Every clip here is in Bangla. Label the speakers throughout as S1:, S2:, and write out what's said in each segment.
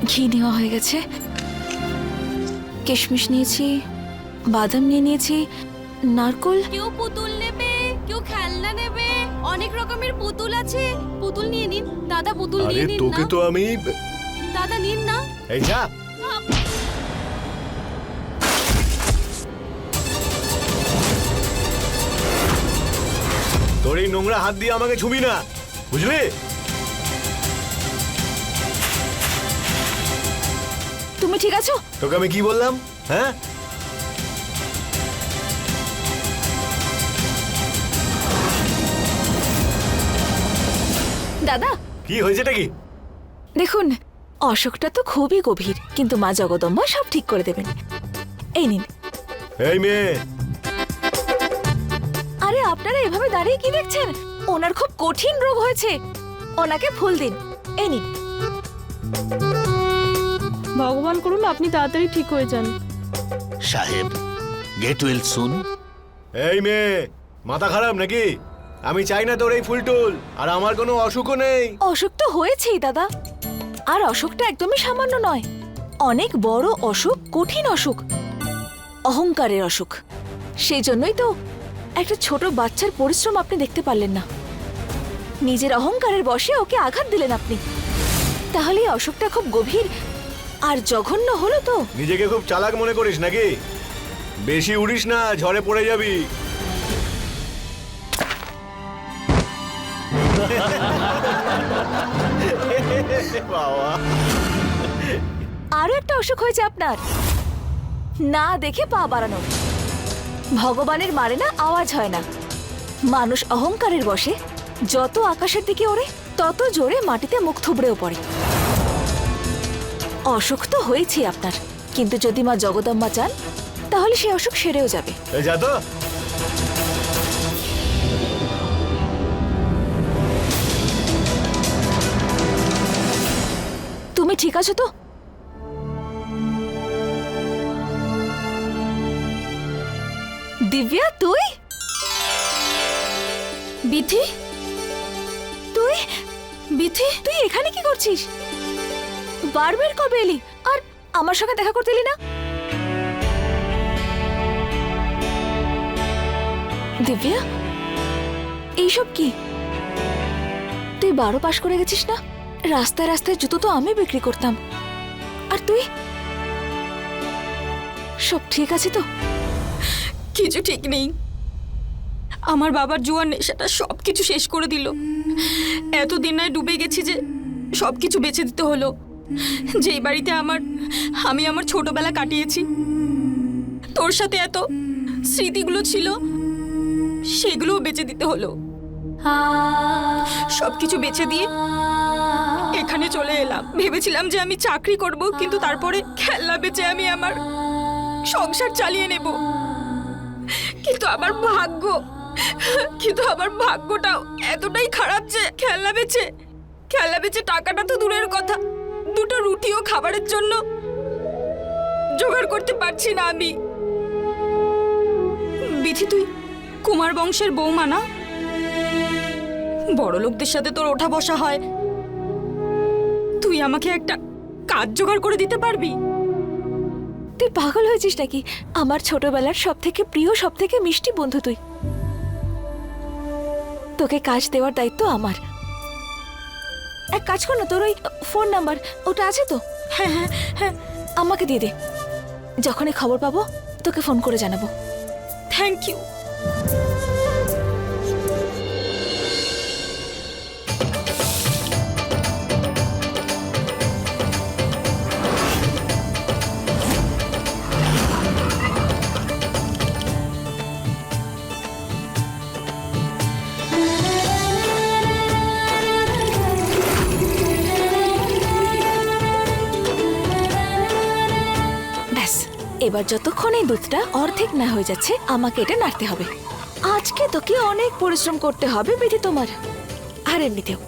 S1: ঘি নেওয়া হয়ে গেছে, কিশমিশ নিয়েছি, বাদাম নিয়েছি, নারকোল।
S2: কেউ পুতুল নেবে, কেউ খেলনা নেবে, অনেক রকমের পুতুল আছে। পুতুল নিয়ে নিন দাদা, পুতুল নিয়ে নিন না।
S3: তোকে তো আমি
S2: দাদা নিন না।
S3: এই যা। তোর এই নোংরা হাত দিয়ে আমাকে ছুবি না, বুঝলি?
S1: তুমি ঠিক আছো?
S3: তোকে আমি কি বললাম? হ্যাঁ,
S1: দাদা
S3: কি হয়েছেটা কি?
S1: দেখুন, অসুখটা তো খুবই গভীর, কিন্তু মা জগদম্বা সব ঠিক করে দেবেন। এই নিন।
S3: এই মেয়ে,
S1: আরে আপনারা এভাবে দাঁড়িয়ে কি দেখছেন? ওনার খুব কঠিন রোগ হয়েছে, ওনাকে ফুল দিন। এই নিন।
S4: ভগবান করুন আপনি তাড়াতাড়ি ঠিক হয়ে যান।
S5: সাহেব, গেট ওয়েল সুন।
S3: এই মেয়ে, মাথা খারাপ নাকি? আমি চাই না তোর এই ফুলটুল, আর আমার কোনো অসুখও নেই।
S1: অসুখ তো হয়েছেই দাদা, আর অসুখটা একদমই সামান্য নয়, অনেক বড় অসুখ, কঠিন অসুখ, অহংকারের অসুখ। সেই জন্যই তো একটা ছোট বাচ্চার পরিশ্রম আপনি দেখতে পারলেন না, নিজের অহংকারের বশে ওকে আঘাত দিলেন আপনি। তাহলে এই অসুখটা খুব গভীর আর জঘন্য হলো তো।
S3: নিজেকে খুব চালাক মনে করিস নাকি? বেশি উড়িস না, ঝড়ে পড়ে যাবি। বাবা,
S1: আরো একটা অসুখ হয়েছে আপনার, না দেখে পা বাড়ানো। ভগবানের মারে না, আওয়াজ হয় না। মানুষ অহংকারের বশে যত আকাশের দিকে ওড়ে, তত জোরে মাটিতে মুখ থুবড়েও পড়ে। অসুখ তো হয়েছে আপনার, কিন্তু যদি মা জগদম্বা চান তাহলে সেই অসুখ সেরেও যাবে।
S3: এই যা তো।
S1: তুমি ঠিক আছো তো? দিব্যা, তুই? বিথি, তুই? বিথি, তুই এখানে কি করছিস? বারবার কবে এলি? আর আমার সঙ্গে দেখা করতে এলি না? দিব্যা, এইসব কি? তুই 12 পাশ করে গেছিস না? রাস্তায় রাস্তায় জুতো তো আমি বিক্রি করতাম, আর তুই? সব ঠিক আছে তো?
S4: কিছু ঠিক নেই, আমার বাবার জুয়ার নেশাটা সবকিছু শেষ করে দিল। এতদিন নয় ডুবে গেছি যে সবকিছু বেচে দিতে হলো। যেই বাড়িতে আমি আমার ছোটবেলা কাটিয়েছি, তোর সাথে এত স্মৃতিগুলো ছিল, সেগুলোও বেচে দিতে হলো। সবকিছু বেচে দিয়ে এখানে চলে এলাম। ভেবেছিলাম যে আমি চাকরি করব, কিন্তু তারপরে খেলনা বেচে আমি আমার সংসার চালিয়ে নেব। কিন্তু আমার ভাগ্যটাও এতটাই খারাপ যে খেলনা বেচে টাকাটা তো দূরের কথা, দুটো রুটিও খাবারের জন্য জোগাড় করতে পারছি না আমি। বিথি, তুই কুমার বংশের বৌমা না? বড় লোকদের সাথে তোর ওঠা বসা হয়, তুই আমাকে একটা কাজ জোগাড় করে দিতে পারবি?
S1: তুই পাগল হয়েছিস নাকি? আমার ছোটবেলার সব থেকে প্রিয়, সব থেকে মিষ্টি বন্ধু তুই। তোকে কাজ দেওয়ার দায়িত্ব আমার। এক কাজ কর না, তোর ওই ফোন নাম্বার ওটা আছে তো?
S4: হ্যাঁ হ্যাঁ হ্যাঁ,
S1: আমাকে দিয়ে দে, যখনই খবর পাবো তোকে ফোন করে জানাবো।
S4: Thank you.
S1: ব্যাস, এবার যতক্ষণ এই দুধটা অর্ধেক না হয়ে যাচ্ছে আমাকে এটা নাড়তে হবে। আজকে তোকে অনেক পরিশ্রম করতে হবে বিধি তোমার। আর এমনিতেও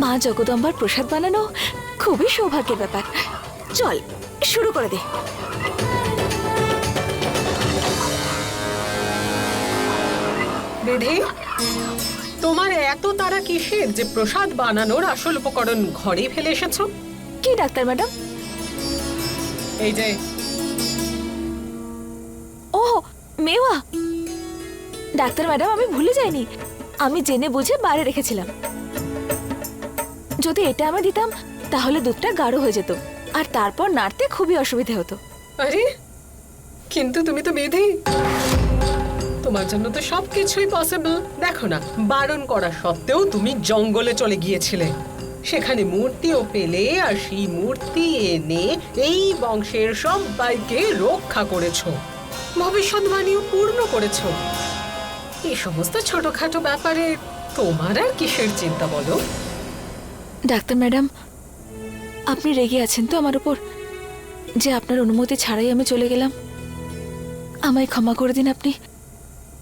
S1: মা জগদম্বার প্রসাদ বানানো খুবই সৌভাগ্যের ব্যাপার। চল শুরু করে দে।
S6: বিধি, তোমার এত তাড়া কিসের যে প্রসাদ বানানোর আসল উপকরণ ঘরেই ফেলে এসেছো?
S1: কি ডাক্তার ম্যাডাম,
S6: এই যে
S1: ও মেওয়া, ডাক্তার ম্যাডাম আমি ভুলে যাইনি, আমি জেনে বুঝে বাইরে রেখেছিলাম। যদি এটা আমি দিতাম তাহলে দুধটা গাঢ় হয়ে যেত আর তারপর নাড়তে খুবই অসুবিধা হতো।
S6: আরে কিন্তু তুমি তো মেধি, তোমার জন্য তো সবকিছুই পসিবল। দেখো না, বারণ করা সত্ত্বেও তুমি জঙ্গলে চলে গিয়েছিলে, সেখানে মূর্তিও পেলে আর সেই মূর্তি এনে এই বংশের সবাইকে রক্ষা করেছো, ভবিষ্যৎবাণীও পূর্ণ করেছো। এই সমস্ত ছোটখাটো ব্যাপারে তোমার আর কিসের চিন্তা বলো?
S1: ডাক্তার ম্যাডাম, আপনি রেগে আছেন তো আমার উপর যে আপনার অনুমতি ছাড়াই আমি চলে গেলাম? আমায় ক্ষমা করে দিন আপনি।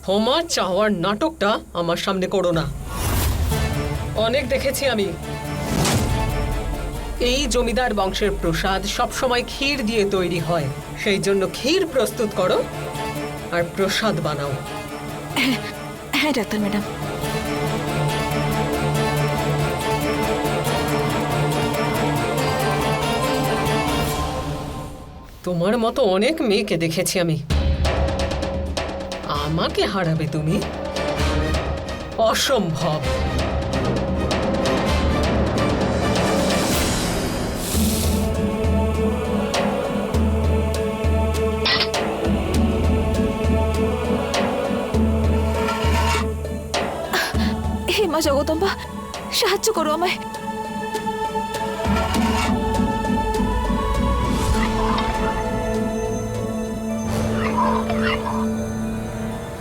S6: ক্ষমা চাওয়ার নাটকটা আমার সামনে করো না। অনেক দেখেছি আমি। এই জমিদার বংশের প্রসাদ সবসময় ক্ষীর দিয়ে তৈরি হয়, সেই জন্য ক্ষীর প্রস্তুত করো আর প্রসাদ বানাও।
S1: হ্যাঁ ডাক্তার ম্যাডাম।
S6: তোমার মতো অনেক মেয়েকে দেখেছি আমি, আমাকে হারাবে তুমি? অসম্ভব।
S1: হে মা জগদম্বা, সাহায্য করো আমায়।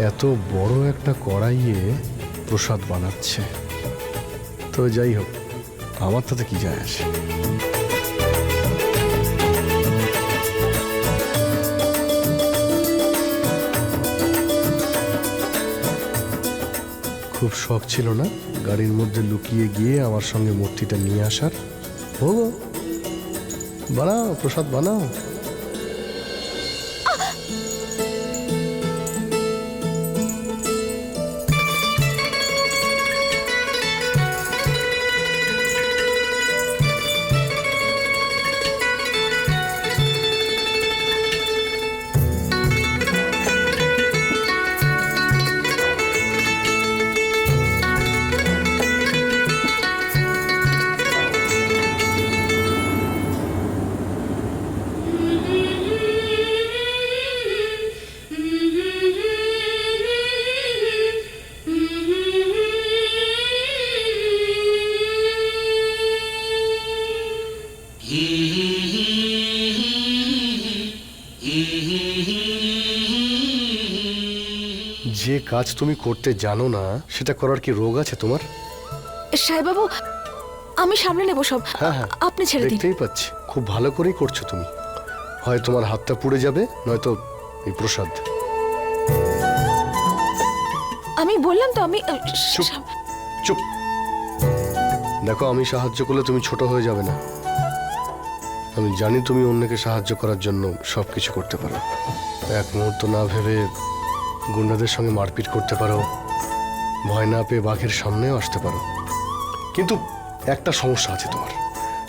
S3: এত বড় একটা কড়াইয়ে প্রসাদ বানাচ্ছে, তো যাই হোক, আমার তাতে কি যায় আসে। খুব শখ ছিল না গাড়ির মধ্যে লুকিয়ে গিয়ে আমার সঙ্গে মূর্তিটা নিয়ে আসার? ও বানাও, প্রসাদ বানাও। যে কাজ তুমি করতে জানো না সেটা করার কি রোগ আছে তোমার?
S1: সাহেবাবু, আমি সামলে নেব সব।
S3: হ্যাঁ হ্যাঁ,
S1: আপনি ছেড়ে দিন।
S3: দেখতেই পাচ্ছি খুব ভালো করেই করছো তুমি। হয় তোমার হাতটা পুড়ে যাবে, নয়তো এই প্রসাদ।
S1: আমি বললাম তো আমি
S3: চুপ চুপ। দেখো, আমি সাহায্য করলে তুমি ছোট হয়ে যাবে না। আমি জানি তুমি অন্যকে সাহায্য করার জন্য সবকিছু করতে পারো। এক মুহূর্ত না ভেবে গুন্ডাদের সঙ্গে মারপিট করতে পারো, ভয় না পেয়ে বাঘের সামনেও আসতে পারো। কিন্তু একটা সমস্যা আছে তোমার,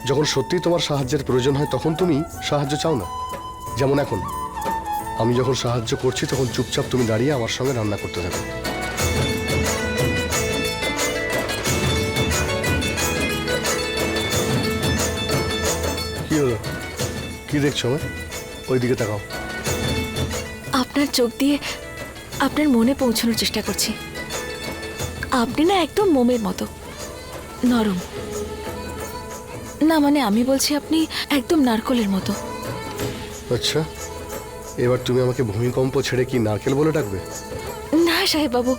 S3: যখন সত্যিই তোমার সাহায্যের প্রয়োজন হয় তখন তুমি সাহায্য চাও না। যেমন এখন আমি যখন সাহায্য করছি তখন চুপচাপ তুমি দাঁড়িয়ে আমার সঙ্গে রান্না করতে থাকো। কি হলো, কি দেখছো আমার? ওইদিকে তাকাও।
S1: আপনার চোখ দিয়ে আপনার মনে পৌঁছানোর চেষ্টা করছি। আপনি না একদম মোমের মতো নরম। না মানে আমি বলছি আপনি একদম নারকলের মতো।
S3: আচ্ছা, এবার তুমি আমাকে ভূমিকম্প ছেড়ে কি নারকেল বলে ডাকবে?
S1: না সাহেব বাবু,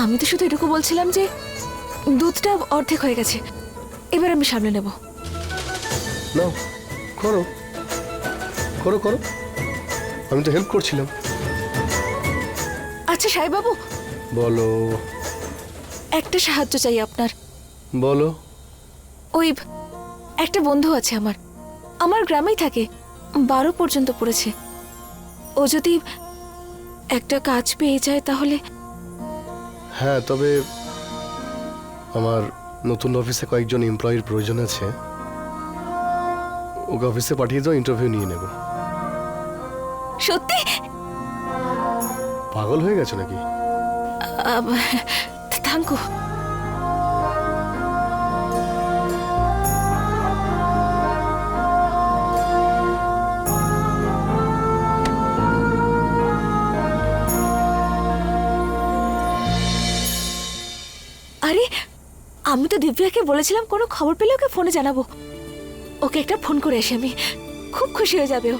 S1: আমি তো শুধু এটুকু বলছিলাম যে দুধটা অর্ধেক হয়ে গেছে, এবার আমি সামলে নেব।
S3: নাও, করো করো করো, আমি তো হেল্প করছিলাম।
S1: আচ্ছা সাহেব বাবু,
S3: বলো।
S1: একটা সাহায্য চাই আপনার।
S3: বলো।
S1: ওই একটা বন্ধু আছে আমার, আমার গ্রামেই থাকে, 12 পর্যন্ত পড়েছে। ও যদি একটা কাজ পেয়ে যায় তাহলে।
S3: হ্যাঁ, তবে আমার নতুন অফিসে কয়েকজন এমপ্লয়ির প্রয়োজন আছে। ওকে অফিসে পাঠিয়ে দাও, ইন্টারভিউ নিয়ে নেব।
S1: সত্যি?
S3: পাগল হয়ে গেছো নাকি?
S1: Thank you. আরে আমি তো দিব্যাকে বলেছিলাম কোনো খবর পেলে ওকে ফোনে জানাবো। ওকে একটা ফোন করে আসি আমি, খুব খুশি হয়ে যাবে ও।